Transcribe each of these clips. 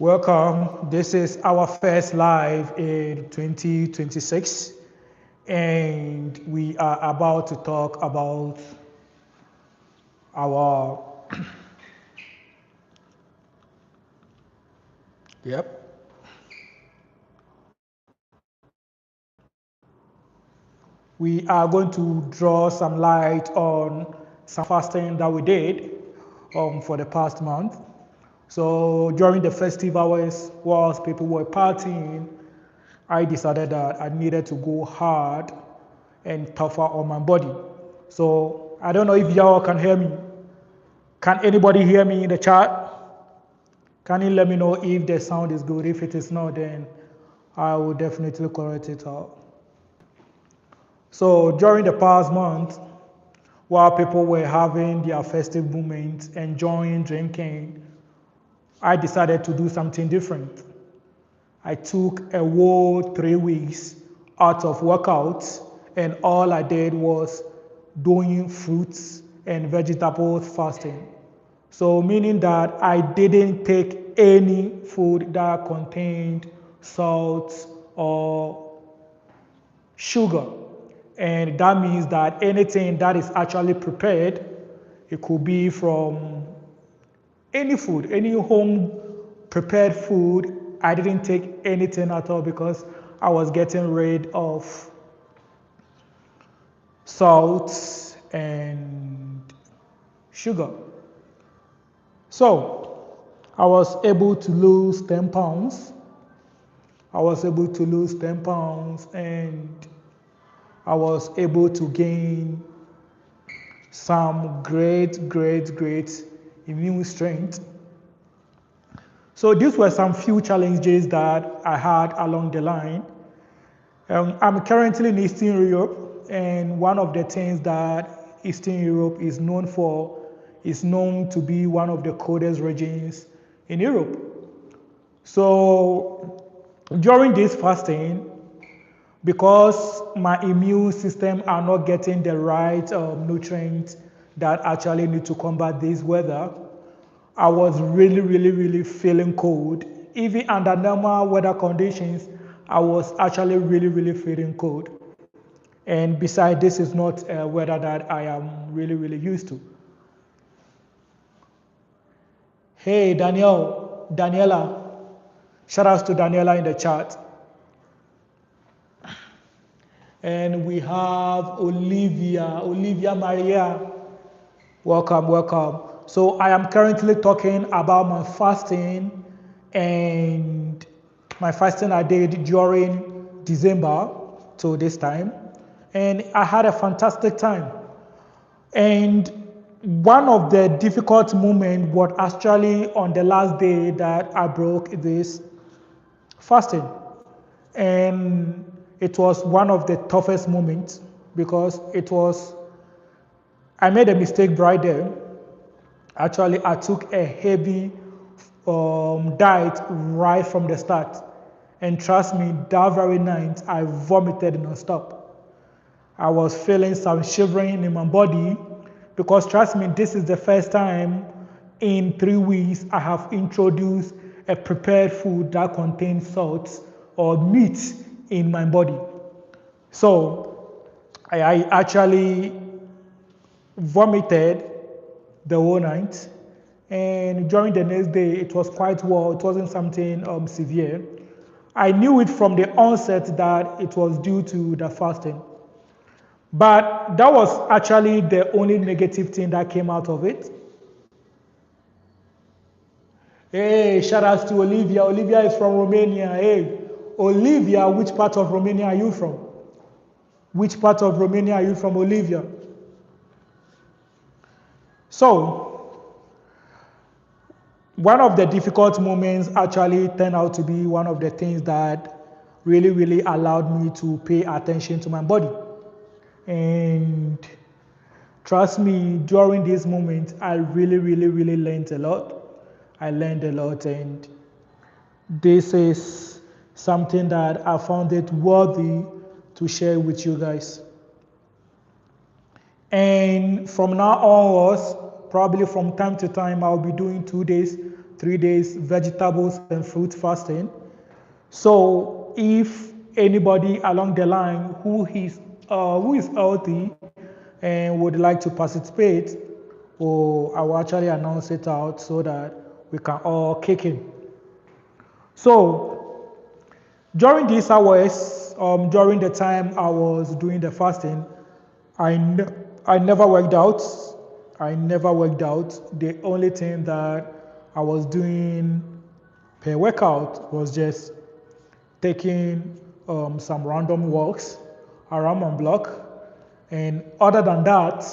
Welcome. This is our first live in 2026, and we are about to talk about our. Yep. We are going to draw some light on some fasting that we did for the past month. So during the festive hours, whilst people were partying, I decided that I needed to go hard and tougher on my body. So I don't know if y'all can hear me. Can anybody hear me in the chat? Can you let me know if the sound is good? If it is not, then I will definitely correct it out. So during the past month, while people were having their festive moments, enjoying drinking, I decided to do something different. I took a whole 3 weeks out of workouts, and all I did was doing fruits and vegetables fasting. So meaning that I didn't take any food that contained salt or sugar. And that means that anything that is actually prepared, it could be from any food, any home prepared food. I didn't take anything at all because I was getting rid of salt and sugar. So I was able to lose 10 pounds. I was able to lose 10 pounds and I was able to gain some great immune strength. So these were some few challenges that I had along the line. I'm currently in Eastern Europe, and one of the things that Eastern Europe is known for is known to be one of the coldest regions in Europe. So during this fasting, because my immune system are not getting the right nutrients that actually need to combat this weather, I was really feeling cold. Even under normal weather conditions, I was actually really feeling cold. And besides, this is not a weather that I am really used to. Hey, Daniela, shout outs to Daniela in the chat. And we have Olivia Maria. Welcome. So I am currently talking about my fasting and my fasting I did during December to this time. And I had a fantastic time. And one of the difficult moments was actually on the last day that I broke this fasting. And it was one of the toughest moments because I made a mistake right there. Actually, I took a heavy diet right from the start. And trust me, that very night, I vomited non-stop. I was feeling some shivering in my body because trust me, this is the first time in 3 weeks I have introduced a prepared food that contains salt or meat in my body. So I actually vomited the whole night, and during the next day it was quite well. It wasn't something severe. I knew it from the onset that it was due to the fasting, but that was actually the only negative thing that came out of it. Hey, shout out to Olivia. Olivia is from Romania. Hey, Olivia, which part of Romania are you from? Which part of Romania are you from, Olivia? So, one of the difficult moments actually turned out to be one of the things that really allowed me to pay attention to my body. And trust me, during this moment, I really learned a lot. I learned a lot, and this is something that I found it worthy to share with you guys. And from now onwards, probably from time to time, I'll be doing 2 days 3 days vegetables and fruit fasting. So if anybody along the line who is healthy and would like to participate, or I will actually announce it out so that we can all kick in. So during these hours, during the time I was doing the fasting, I never worked out. I never worked out. The only thing that I was doing per workout was just taking some random walks around my block. And other than that,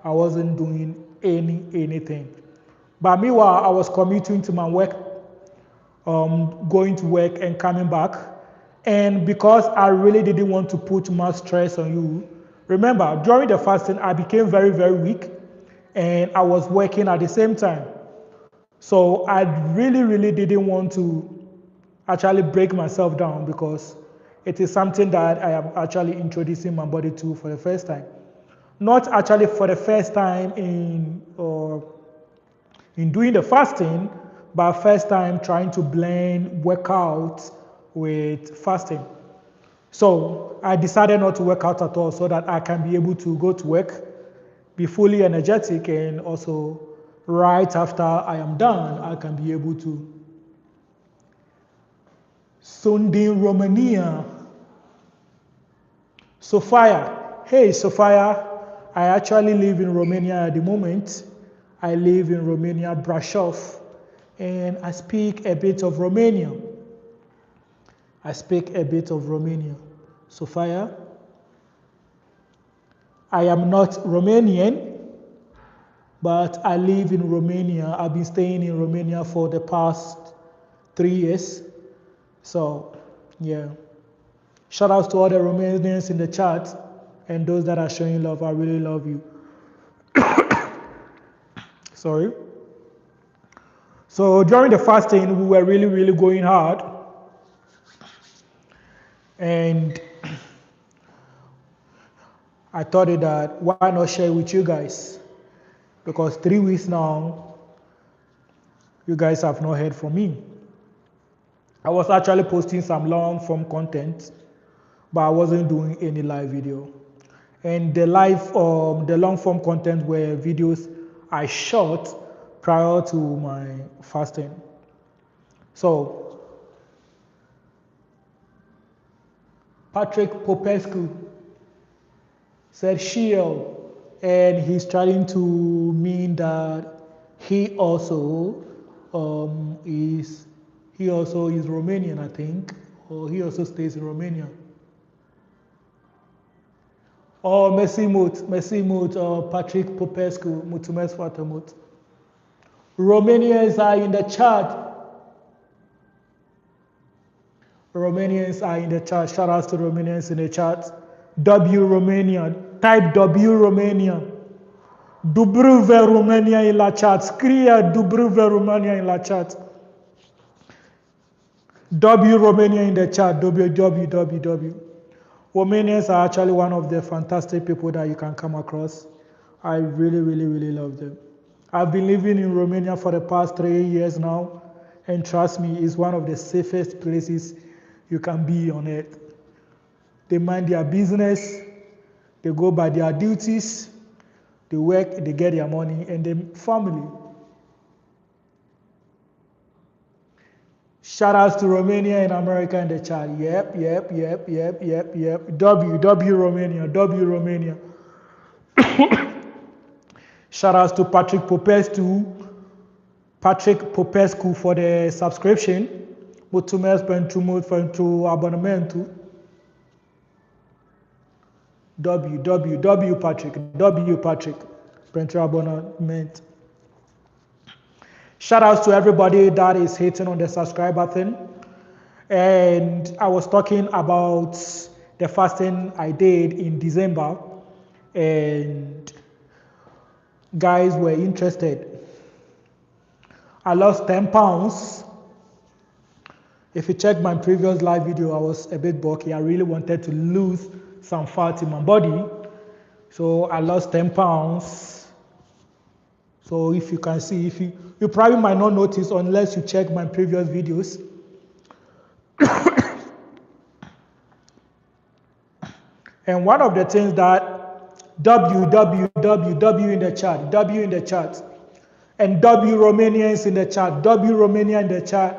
I wasn't doing anything. But meanwhile, I was commuting to my work, going to work and coming back. And because I really didn't want to put much stress on you, remember, during the fasting, I became very, very weak and I was working at the same time. So I really, really didn't want to actually break myself down because it is something that I am actually introducing my body to for the first time. Not actually for the first time in doing the fasting, but first time trying to blend workout with fasting. So I decided not to work out at all so that I can be able to go to work, be fully energetic, and also right after I am done, I can be able to. Sunday Romania. Sophia. Hey, Sophia. I actually live in Romania at the moment. I live in Romania, Brasov, and I speak a bit of Romanian. I speak a bit of Romanian. Sophia. I am not Romanian, but I live in Romania. I've been staying in Romania for the past 3 years. So, yeah. Shout out to all the Romanians in the chat and those that are showing love. I really love you. Sorry. So during the fasting, we were really, really going hard. And I thought that why not share with you guys? Because 3 weeks now, you guys have not heard from me. I was actually posting some long form content, but I wasn't doing any live video. And the long form content were videos I shot prior to my fasting. So, Patrick Popescu said shield, and he's trying to mean that he also is Romanian, I think, or he also stays in Romania. Oh, mersi mult, Patrick Popescu, mulțumesc foarte mult. Romanians are in the chat. Romanians are in the chat. Shout out to Romanians in the chat. W Romania. Type W Romania. Dubruve Romania in la chat. Scrie Dubruve Romania in la chat. W Romania in the chat. W. Romanians are actually one of the fantastic people that you can come across. I really, really, really love them. I've been living in Romania for the past 3 years now, and trust me, it's one of the safest places you can be on earth. They mind their business, they go by their duties, they work, they get their money, and their family. Shout outs to Romania and America in the chat. Yep. W Romania. Shout outs to Patrick Popescu for the subscription. Mulțumesc pentru abonamentul. W Patrick pentru abonament. Shout outs to everybody that is hitting on the subscribe button. And I was talking about the fasting I did in December, and guys were interested. I lost 10 pounds. If you check my previous live video, I was a bit bulky. I really wanted to lose some fat in my body. So I lost 10 pounds. So if you can see, if you probably might not notice unless you check my previous videos. And one of the things that W in the chat, W in the chat, and W Romanians in the chat, W Romania in the chat,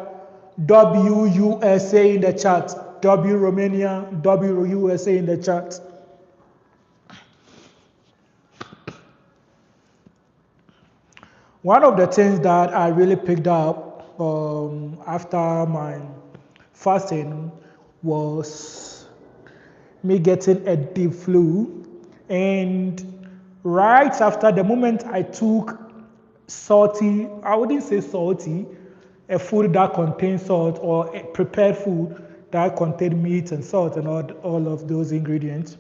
W USA in the chat, W Romania, W USA in the chat. One of the things that I really picked up after my fasting was me getting a deep flu. And right after the moment I took salty, I wouldn't say salty, a food that contains salt or a prepared food that contained meat and salt and all of those ingredients,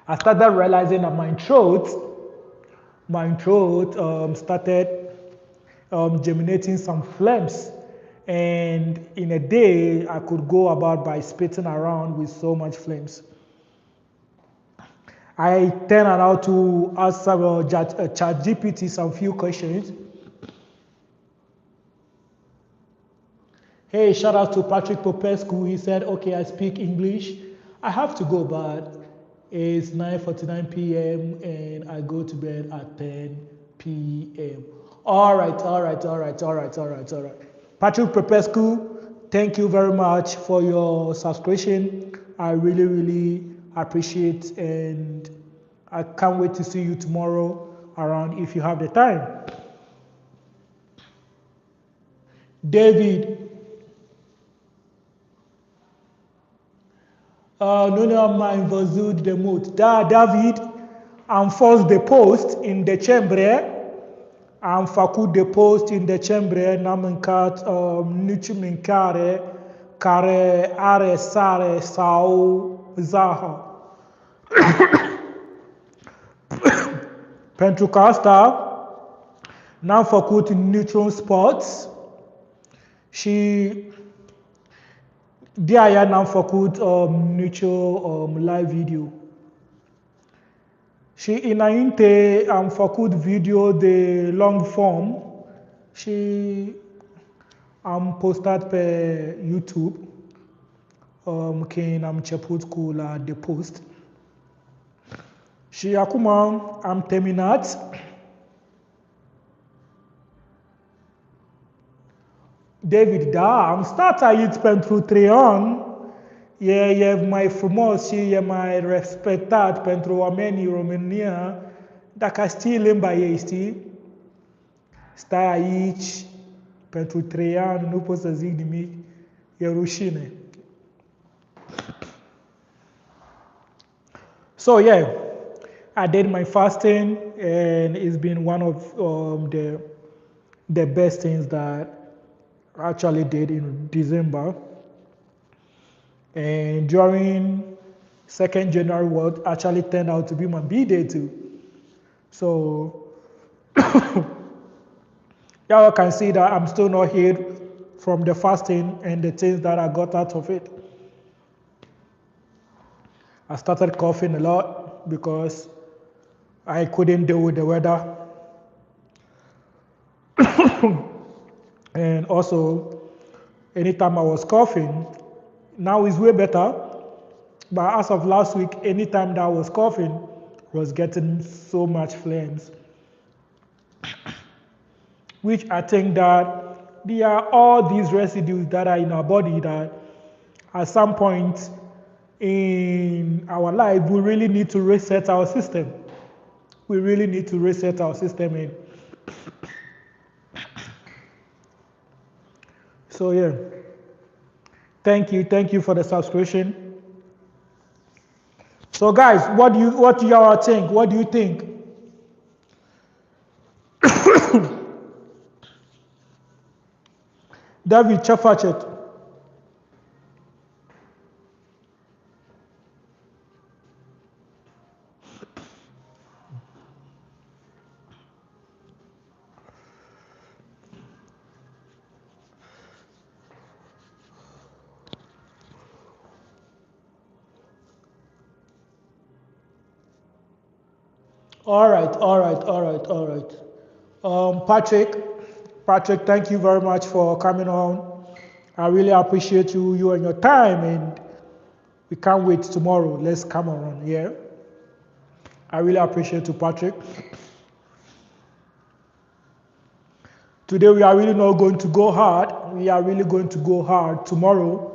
I started realizing that my throat started germinating some phlegms. And in a day, I could go about by spitting around with so much phlegms. I turned around to ask ChatGPT some few questions. Hey, shout out to Patrick Popescu. He said, okay, I speak English. I have to go, but it's 9:49 p.m. and I go to bed at 10 p.m. All right. Patrick Popescu, thank you very much for your subscription. I really, really appreciate, and I can't wait to see you tomorrow around if you have the time. David, nu am mai văzut de mult. Da, David, am fost de post în decembrie, am făcut de post în decembrie, n-am mâncat nici mâncare care are sare sau zahăr. Pentru că asta n-am făcut niciun sport și de aia n-am făcut nicio live video. Și înainte am făcut video de long form și am postat pe YouTube când am început cu la de post. Și acum am terminat. David, da, am stat aici pentru 3 ani. E mai frumos și e mai respectat pentru oamenii România. Dacă știi limba ei, știi? Stai aici pentru 3 ani, nu pot să zic nimic. E rușine. So yeah, I did my fasting and it's been one of the best things that I actually did in December. And during 2nd January, what actually turned out to be my B-day too. So y'all can see that I'm still not healed from the fasting and the things that I got out of it. I started coughing a lot because I couldn't deal with the weather. And also, anytime I was coughing, now it's way better. But as of last week, anytime that I was coughing, was getting so much phlegms. Which I think that there are all these residues that are in our body that at some point in our life, we really need to reset our system. We really need to reset our system in. So yeah, thank you for the subscription. So guys, what do y'all think? What do you think? David Chafachet. All right. Patrick, thank you very much for coming on. I really appreciate you and your time, and we can't wait tomorrow. Let's come on, yeah. I really appreciate you, Patrick. Today we are really not going to go hard. We are really going to go hard tomorrow.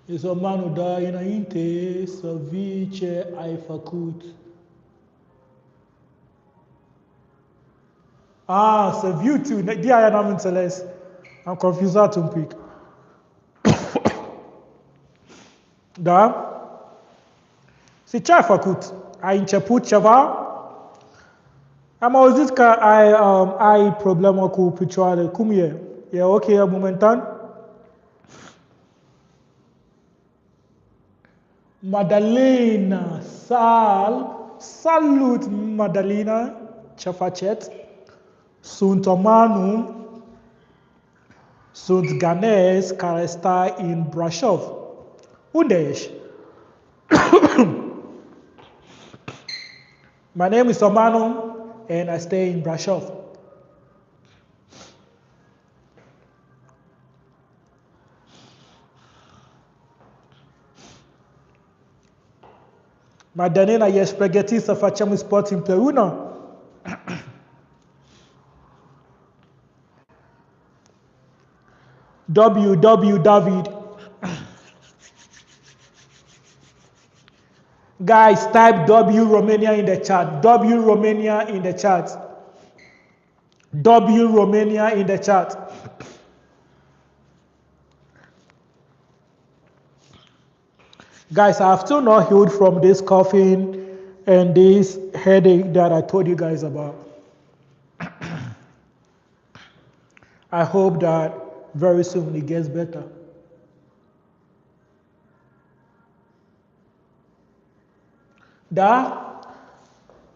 Is Omaano da inainte savice ai făcut. Serviu tu. Dia aia n-am înțeles. Am confuzat un pic. Da? Și ce ai făcut? Ai început ceva? Am auzit că ai problemă cu picioare. Cum e? E ok momentan? Madalena, salut Madalena, ce faceți? Sunt Omaano, sunt ghanez care stai în Brașov. Unde ești? My name is Omaano and I stay in Brașov. Madalena, ești pregătit să facem sport împreună? David. Guys, type W Romania in the chat. W Romania in the chat. W Romania in the chat. Guys, I have still not healed from this coughing and this headache that I told you guys about. I hope that very soon it gets better. Da?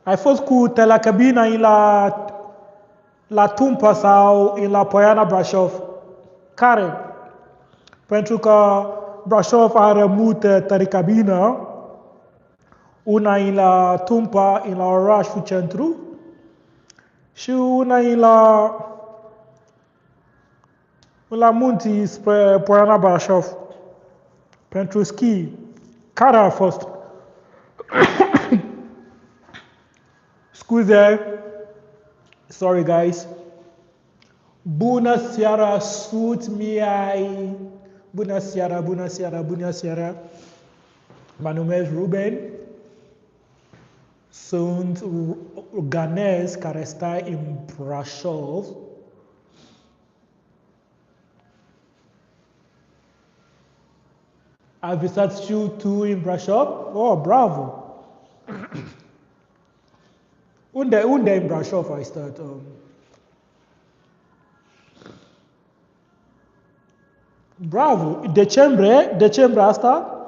Ai fost cu telecabina în la Tumpa sau în la Poiana Brașov? Care? Pentru că Brașov are multe telecabină, una în la Tumpa, în la orașul centru, și una în la munții spre Poiana Brașov, pentru schi. Care a fost? Scuze. Sorry, guys. Bună seara, sut miai. Bună seara. Mă numesc Ruben. Sunt ghanez care stă în Brașov. Ai visat și tu în Brașov? Oh, bravo! Unde în Brașov ai stat? Bravo! Decembrie asta?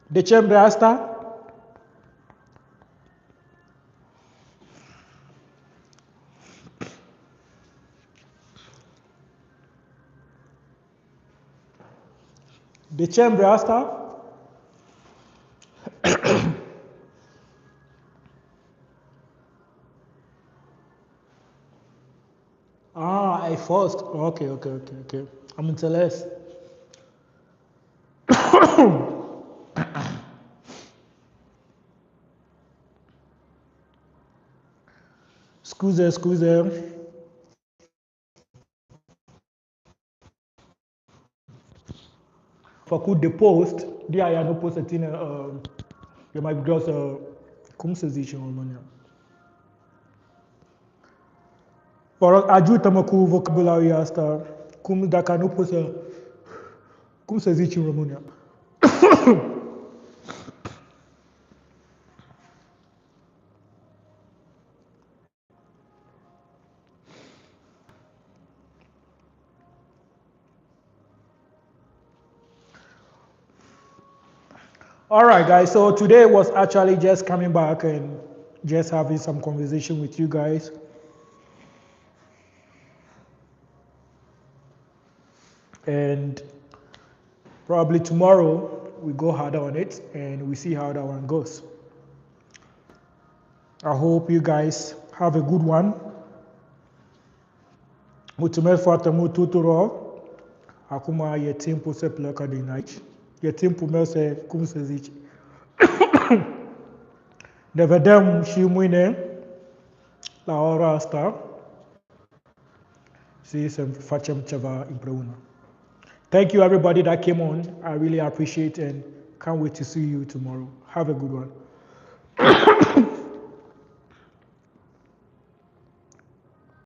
Decembrie asta? Decembrie asta? Ai fost. Ok. Am înțeles. Scuze. Făcut de post, de aia nu pot să ține, e mai greu să, cum se zice în România? Ajută-mă cu vocabularia asta, dacă nu pot să, cum se zice în România? All right, guys. So today was actually just coming back and just having some conversation with you guys. And probably tomorrow we go harder on it and we see how that one goes. I hope you guys have a good one. Mutume fatamu tuturo. Akuma ye tempo se plaka de night. Ye tempo me se kum se zich. Nevedem shimwine la ora star. See some fachem chava impreuna. Thank you everybody that came on. I really appreciate and can't wait to see you tomorrow. Have a good one.